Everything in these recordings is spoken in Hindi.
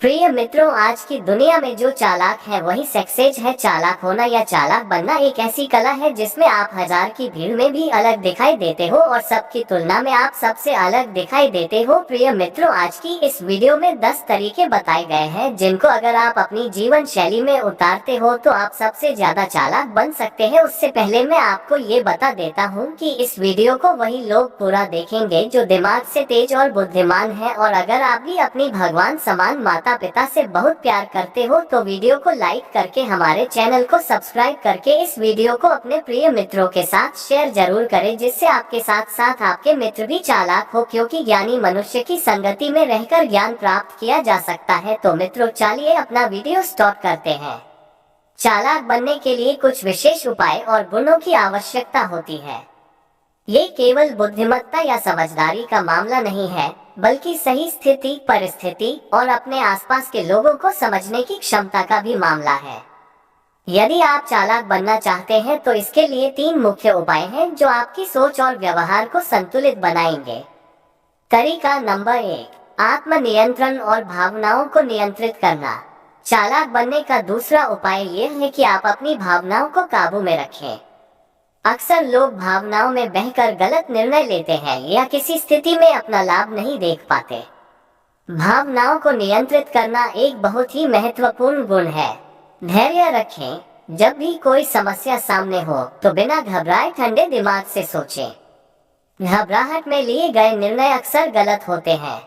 प्रिय मित्रों, आज की दुनिया में जो चालाक है वही सक्सेस है। चालाक होना या चालाक बनना एक ऐसी कला है जिसमें आप हजार की भीड़ में भी अलग दिखाई देते हो और सबकी तुलना में आप सबसे अलग दिखाई देते हो। प्रिय मित्रों, आज की इस वीडियो में 10 तरीके बताए गए हैं जिनको अगर आप अपनी जीवन शैली में उतारते हो तो आप सबसे ज्यादा चालाक बन सकते हैं। उससे पहले मैं आपको ये बता देता हूँ कि इस वीडियो को वही लोग पूरा देखेंगे जो दिमाग से तेज और बुद्धिमान है। और अगर आप भी अपनी भगवान समान माता पिता से बहुत प्यार करते हो तो वीडियो को लाइक करके हमारे चैनल को सब्सक्राइब करके इस वीडियो को अपने प्रिय मित्रों के साथ शेयर जरूर करें, जिससे आपके साथ साथ आपके मित्र भी चालाक हो, क्योंकि ज्ञानी मनुष्य की संगति में रहकर ज्ञान प्राप्त किया जा सकता है। तो मित्रों, चलिए अपना वीडियो स्टार्ट करते हैं। चालाक बनने के लिए कुछ विशेष उपाय और गुणों की आवश्यकता होती है। ये केवल बुद्धिमत्ता या समझदारी का मामला नहीं है, बल्कि सही स्थिति, परिस्थिति और अपने आसपास के लोगों को समझने की क्षमता का भी मामला है। यदि आप चालाक बनना चाहते हैं तो इसके लिए 3 मुख्य उपाय हैं जो आपकी सोच और व्यवहार को संतुलित बनाएंगे। तरीका नंबर 1, आत्मनियंत्रण और भावनाओं को नियंत्रित करना। चालाक बनने का दूसरा उपाय यह है कि आप अपनी भावनाओं को काबू में रखें। अक्सर लोग भावनाओं में बहकर गलत निर्णय लेते हैं या किसी स्थिति में अपना लाभ नहीं देख पाते। भावनाओं को नियंत्रित करना एक बहुत ही महत्वपूर्ण गुण है। धैर्य रखें। जब भी कोई समस्या सामने हो तो बिना घबराए ठंडे दिमाग से सोचें। घबराहट में लिए गए निर्णय अक्सर गलत होते हैं।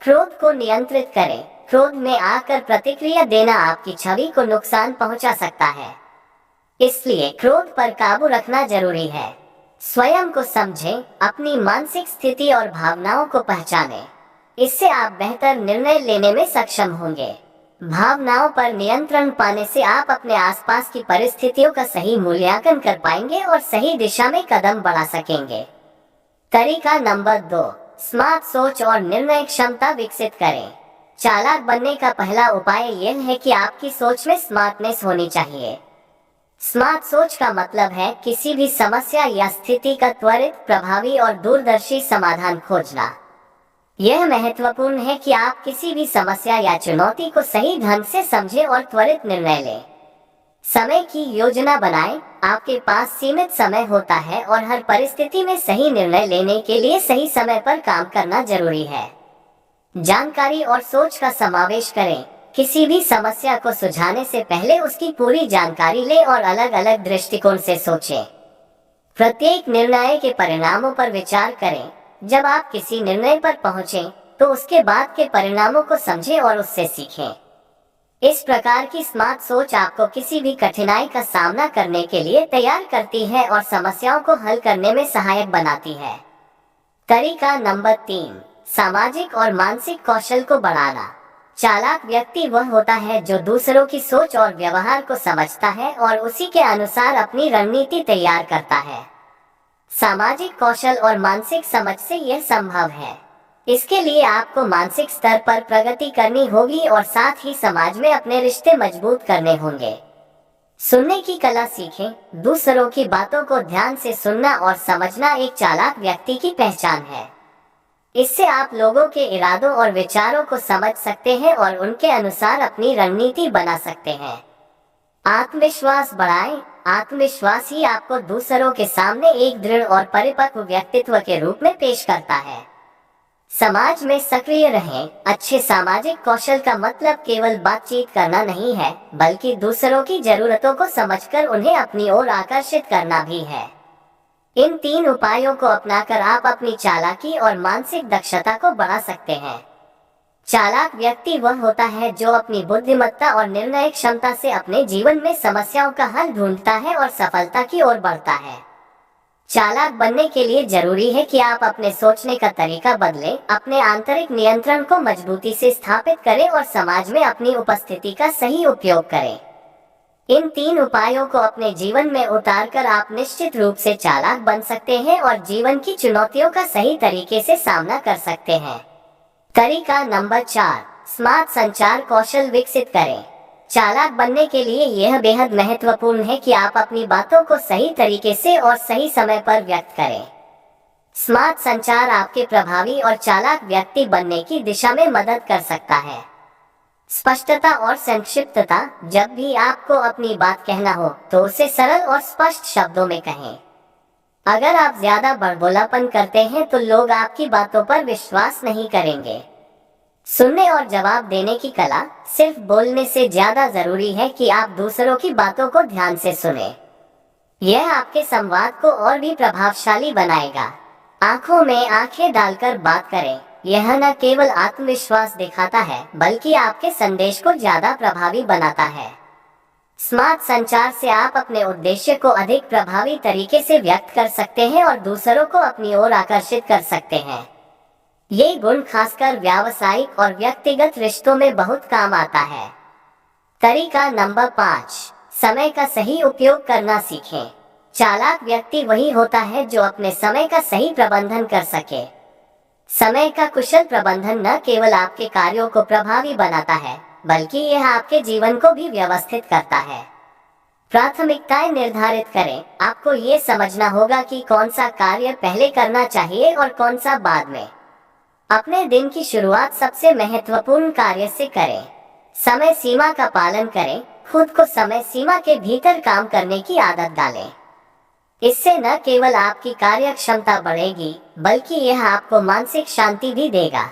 क्रोध को नियंत्रित करें। क्रोध में आकर प्रतिक्रिया देना आपकी छवि को नुकसान पहुंचा सकता है, इसलिए क्रोध पर काबू रखना जरूरी है। स्वयं को समझें, अपनी मानसिक स्थिति और भावनाओं को पहचानें। इससे आप बेहतर निर्णय लेने में सक्षम होंगे। भावनाओं पर नियंत्रण पाने से आप अपने आसपास की परिस्थितियों का सही मूल्यांकन कर पाएंगे और सही दिशा में कदम बढ़ा सकेंगे। तरीका नंबर 2, स्मार्ट सोच और निर्णय क्षमता विकसित करें। चालाक बनने का पहला उपाय यह है कि आपकी सोच में स्मार्टनेस होनी चाहिए। स्मार्ट सोच का मतलब है किसी भी समस्या या स्थिति का त्वरित, प्रभावी और दूरदर्शी समाधान खोजना। यह महत्वपूर्ण है कि आप किसी भी समस्या या चुनौती को सही ढंग से समझें और त्वरित निर्णय लें। समय की योजना बनाएं। आपके पास सीमित समय होता है और हर परिस्थिति में सही निर्णय लेने के लिए सही समय पर काम करना जरूरी है। जानकारी और सोच का समावेश करें। किसी भी समस्या को सुलझाने से पहले उसकी पूरी जानकारी लें और अलग अलग दृष्टिकोण से सोचें। प्रत्येक निर्णय के परिणामों पर विचार करें। जब आप किसी निर्णय पर पहुंचें तो उसके बाद के परिणामों को समझें और उससे सीखें। इस प्रकार की स्मार्ट सोच आपको किसी भी कठिनाई का सामना करने के लिए तैयार करती है और समस्याओं को हल करने में सहायक बनाती है। तरीका नंबर 3, सामाजिक और मानसिक कौशल को बढ़ाना। चालाक व्यक्ति वह होता है जो दूसरों की सोच और व्यवहार को समझता है और उसी के अनुसार अपनी रणनीति तैयार करता है। सामाजिक कौशल और मानसिक समझ से यह संभव है। इसके लिए आपको मानसिक स्तर पर प्रगति करनी होगी और साथ ही समाज में अपने रिश्ते मजबूत करने होंगे। सुनने की कला सीखें। दूसरों की बातों को ध्यान से सुनना और समझना एक चालाक व्यक्ति की पहचान है। इससे आप लोगों के इरादों और विचारों को समझ सकते हैं और उनके अनुसार अपनी रणनीति बना सकते हैं। आत्मविश्वास बढ़ाएं। आत्मविश्वास ही आपको दूसरों के सामने एक दृढ़ और परिपक्व व्यक्तित्व के रूप में पेश करता है। समाज में सक्रिय रहें। अच्छे सामाजिक कौशल का मतलब केवल बातचीत करना नहीं है, बल्कि दूसरों की जरूरतों को समझकर उन्हें अपनी ओर आकर्षित करना भी है। इन 3 उपायों को अपनाकर आप अपनी चालाकी और मानसिक दक्षता को बढ़ा सकते हैं। चालाक व्यक्ति वह होता है जो अपनी बुद्धिमत्ता और निर्णय क्षमता से अपने जीवन में समस्याओं का हल ढूंढता है और सफलता की ओर बढ़ता है। चालाक बनने के लिए जरूरी है कि आप अपने सोचने का तरीका बदलें, अपने आंतरिक नियंत्रण को मजबूती से स्थापित करें और समाज में अपनी उपस्थिति का सही उपयोग करें। इन 3 उपायों को अपने जीवन में उतारकर आप निश्चित रूप से चालाक बन सकते हैं और जीवन की चुनौतियों का सही तरीके से सामना कर सकते हैं। तरीका नंबर 4, स्मार्ट संचार कौशल विकसित करें। चालाक बनने के लिए यह बेहद महत्वपूर्ण है कि आप अपनी बातों को सही तरीके से और सही समय पर व्यक्त करें। स्मार्ट संचार आपके प्रभावी और चालाक व्यक्ति बनने की दिशा में मदद कर सकता है। स्पष्टता और संक्षिप्तता, जब भी आपको अपनी बात कहना हो तो उसे सरल और स्पष्ट शब्दों में कहें। अगर आप ज्यादा बड़बोलापन करते हैं तो लोग आपकी बातों पर विश्वास नहीं करेंगे। सुनने और जवाब देने की कला, सिर्फ बोलने से ज्यादा जरूरी है कि आप दूसरों की बातों को ध्यान से सुने। यह आपके संवाद को और भी प्रभावशाली बनाएगा। आंखों में आंखें डालकर बात करें। यह न केवल आत्मविश्वास दिखाता है बल्कि आपके संदेश को ज्यादा प्रभावी बनाता है। स्मार्ट संचार से आप अपने उद्देश्य को अधिक प्रभावी तरीके से व्यक्त कर सकते हैं और दूसरों को अपनी ओर आकर्षित कर सकते हैं। ये गुण खासकर व्यावसायिक और व्यक्तिगत रिश्तों में बहुत काम आता है। तरीका नंबर 5, समय का सही उपयोग करना सीखें। चालाक व्यक्ति वही होता है जो अपने समय का सही प्रबंधन कर सके। समय का कुशल प्रबंधन न केवल आपके कार्यों को प्रभावी बनाता है बल्कि यह आपके जीवन को भी व्यवस्थित करता है। प्राथमिकताएं निर्धारित करें। आपको ये समझना होगा कि कौन सा कार्य पहले करना चाहिए और कौन सा बाद में। अपने दिन की शुरुआत सबसे महत्वपूर्ण कार्य से करें। समय सीमा का पालन करें। खुद को समय सीमा के भीतर काम करने की आदत डालें। इससे न केवल आपकी कार्य क्षमता बढ़ेगी बल्कि यह आपको मानसिक शांति भी देगा।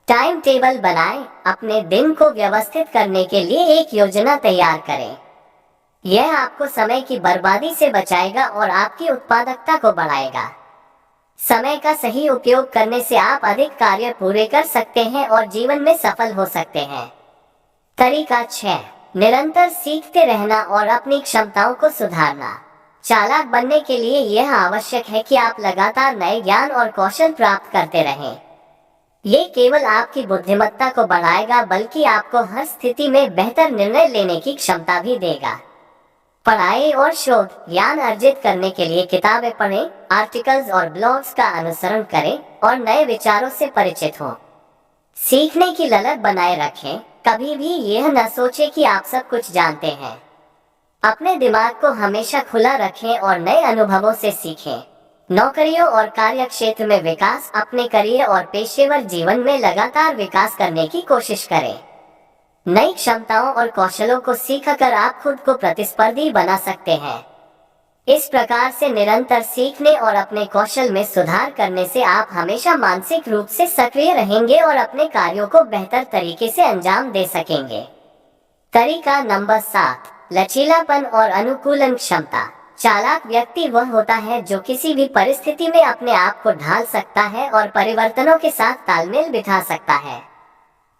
टाइम टेबल बनाएं। अपने दिन को व्यवस्थित करने के लिए एक योजना तैयार करें। यह आपको समय की बर्बादी से बचाएगा और आपकी उत्पादकता को बढ़ाएगा। समय का सही उपयोग करने से आप अधिक कार्य पूरे कर सकते हैं और जीवन में सफल हो सकते हैं। तरीका 6, निरंतर सीखते रहना और अपनी क्षमताओं को सुधारना। चालाक बनने के लिए यह आवश्यक है कि आप लगातार नए ज्ञान और कौशल प्राप्त करते रहें। ये केवल आपकी बुद्धिमत्ता को बढ़ाएगा बल्कि आपको हर स्थिति में बेहतर निर्णय लेने की क्षमता भी देगा। पढ़ाई और शोध ज्ञान अर्जित करने के लिए किताबें पढ़ें, आर्टिकल्स और ब्लॉग्स का अनुसरण करें और नए विचारों से परिचित हों। सीखने की ललक बनाए रखें। कभी भी यह न सोचें कि आप सब कुछ जानते हैं। अपने दिमाग को हमेशा खुला रखें और नए अनुभवों से सीखें। नौकरियों और कार्य क्षेत्र में विकास, अपने करियर और पेशेवर जीवन में लगातार विकास करने की कोशिश करें। नई क्षमताओं और कौशलों को सीखकर आप खुद को प्रतिस्पर्धी बना सकते हैं। इस प्रकार से निरंतर सीखने और अपने कौशल में सुधार करने से आप हमेशा मानसिक रूप से सक्रिय रहेंगे और अपने कार्यों को बेहतर तरीके से अंजाम दे सकेंगे। तरीका नंबर 7, लचीलापन और अनुकूलन क्षमता। चालाक व्यक्ति वह होता है जो किसी भी परिस्थिति में अपने आप को ढाल सकता है और परिवर्तनों के साथ तालमेल बिठा सकता है।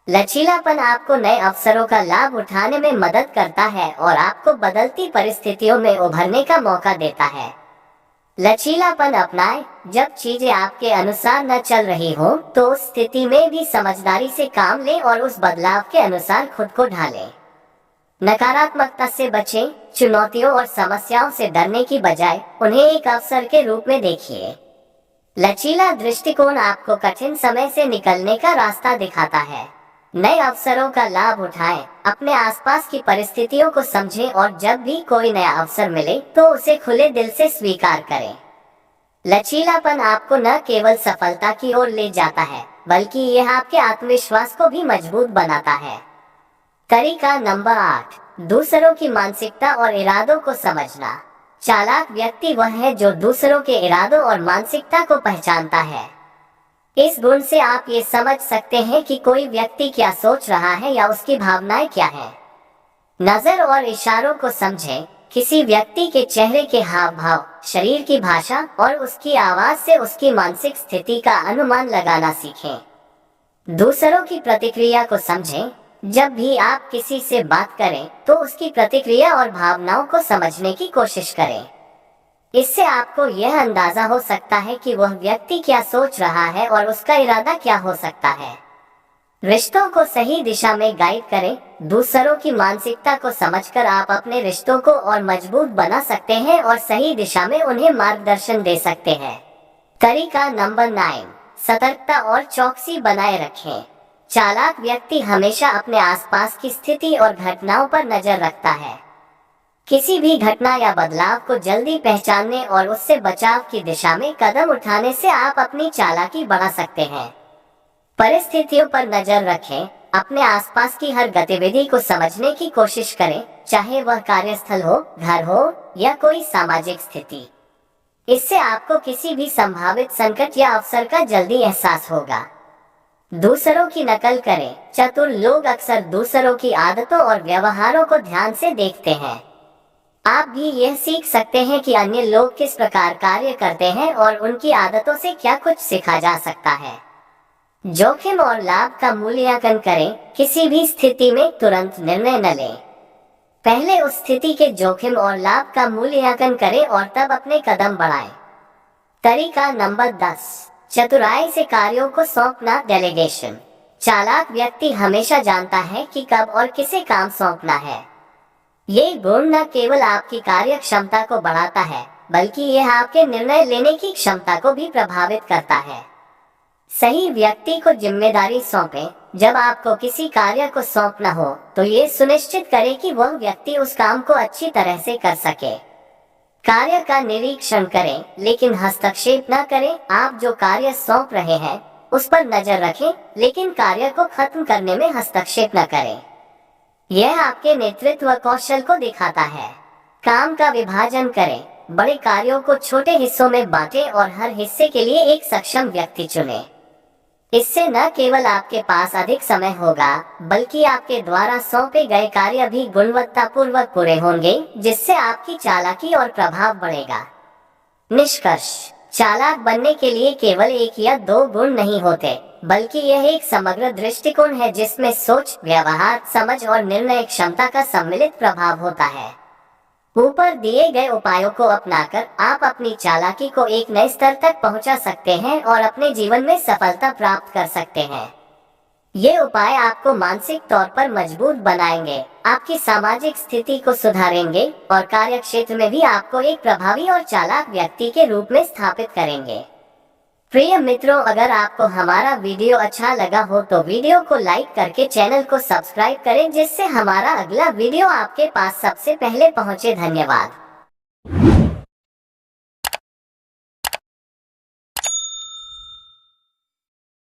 लचीलापन आपको नए अवसरों का लाभ उठाने में मदद करता है और आपको बदलती परिस्थितियों में उभरने का मौका देता है। लचीलापन अपनाएं। जब चीजें आपके अनुसार न चल रही हो तो उस स्थिति में भी समझदारी से काम लें और उस बदलाव के अनुसार खुद को ढालें। नकारात्मकता से बचें। चुनौतियों और समस्याओं से डरने की बजाय उन्हें एक अवसर के रूप में देखिए। लचीला दृष्टिकोण आपको कठिन समय से निकलने का रास्ता दिखाता है। नए अवसरों का लाभ उठाएं। अपने आसपास की परिस्थितियों को समझें और जब भी कोई नया अवसर मिले तो उसे खुले दिल से स्वीकार करें। लचीलापन आपको न केवल सफलता की ओर ले जाता है बल्कि यह आपके आत्मविश्वास को भी मजबूत बनाता है। तरीका नंबर 8, दूसरों की मानसिकता और इरादों को समझना। चालाक व्यक्ति वह है जो दूसरों के इरादों और मानसिकता को पहचानता है। इस गुण से आप ये समझ सकते हैं कि कोई व्यक्ति क्या सोच रहा है या उसकी भावनाएं क्या हैं। नजर और इशारों को समझें। किसी व्यक्ति के चेहरे के हाव भाव, शरीर की भाषा और उसकी आवाज से उसकी मानसिक स्थिति का अनुमान लगाना सीखें। दूसरों की प्रतिक्रिया को समझें। जब भी आप किसी से बात करें तो उसकी प्रतिक्रिया और भावनाओं को समझने की कोशिश करें। इससे आपको यह अंदाजा हो सकता है कि वह व्यक्ति क्या सोच रहा है और उसका इरादा क्या हो सकता है। रिश्तों को सही दिशा में गाइड करें। दूसरों की मानसिकता को समझकर आप अपने रिश्तों को और मजबूत बना सकते हैं और सही दिशा में उन्हें मार्गदर्शन दे सकते हैं। तरीका नंबर 9, सतर्कता और चौकसी बनाए रखें। चालाक व्यक्ति हमेशा अपने आसपास की स्थिति और घटनाओं पर नजर रखता है। किसी भी घटना या बदलाव को जल्दी पहचानने और उससे बचाव की दिशा में कदम उठाने से आप अपनी चालाकी बढ़ा सकते हैं। परिस्थितियों पर नजर रखें, अपने आसपास की हर गतिविधि को समझने की कोशिश करें, चाहे वह कार्यस्थल हो, घर हो या कोई सामाजिक स्थिति। इससे आपको किसी भी संभावित संकट या अवसर का जल्दी एहसास होगा। दूसरों की नकल करें। चतुर लोग अक्सर दूसरों की आदतों और व्यवहारों को ध्यान से देखते हैं। आप भी यह सीख सकते हैं कि अन्य लोग किस प्रकार कार्य करते हैं और उनकी आदतों से क्या कुछ सीखा जा सकता है। जोखिम और लाभ का मूल्यांकन करें। किसी भी स्थिति में तुरंत निर्णय न लें। पहले उस स्थिति के जोखिम और लाभ का मूल्यांकन करें और तब अपने कदम बढ़ाएं। तरीका नंबर 10, चतुराई से कार्यों को सौंपना, डेलीगेशन। चालाक व्यक्ति हमेशा जानता है कि कब और किसे काम सौंपना है। ये गुण न केवल आपकी कार्य क्षमता को बढ़ाता है, बल्कि यह आपके निर्णय लेने की क्षमता को भी प्रभावित करता है। सही व्यक्ति को जिम्मेदारी सौंपें। जब आपको किसी कार्य को सौंपना हो तो ये सुनिश्चित करें कि वह व्यक्ति उस काम को अच्छी तरह से कर सके। कार्य का निरीक्षण करें, लेकिन हस्तक्षेप न करें। आप जो कार्य सौंप रहे हैं उस पर नजर रखें, लेकिन कार्य को खत्म करने में हस्तक्षेप न करें। यह आपके नेतृत्व कौशल को दिखाता है। काम का विभाजन करें। बड़े कार्यों को छोटे हिस्सों में बांटें और हर हिस्से के लिए एक सक्षम व्यक्ति चुनें। इससे न केवल आपके पास अधिक समय होगा, बल्कि आपके द्वारा सौंपे गए कार्य भी गुणवत्तापूर्वक पूरे होंगे, जिससे आपकी चालाकी और प्रभाव बढ़ेगा। निष्कर्ष, चालाक बनने के लिए केवल 1 या 2 गुण नहीं होते, बल्कि यह एक समग्र दृष्टिकोण है जिसमें सोच, व्यवहार, समझ और निर्णय क्षमता का सम्मिलित प्रभाव होता है। ऊपर दिए गए उपायों को अपनाकर आप अपनी चालाकी को एक नए स्तर तक पहुंचा सकते हैं और अपने जीवन में सफलता प्राप्त कर सकते हैं। ये उपाय आपको मानसिक तौर पर मजबूत बनाएंगे, आपकी सामाजिक स्थिति को सुधारेंगे और कार्यक्षेत्र में भी आपको एक प्रभावी और चालाक व्यक्ति के रूप में स्थापित करेंगे। प्रिय मित्रों, अगर आपको हमारा वीडियो अच्छा लगा हो तो वीडियो को लाइक करके चैनल को सब्सक्राइब करें, जिससे हमारा अगला वीडियो आपके पास सबसे पहले पहुंचे। धन्यवाद।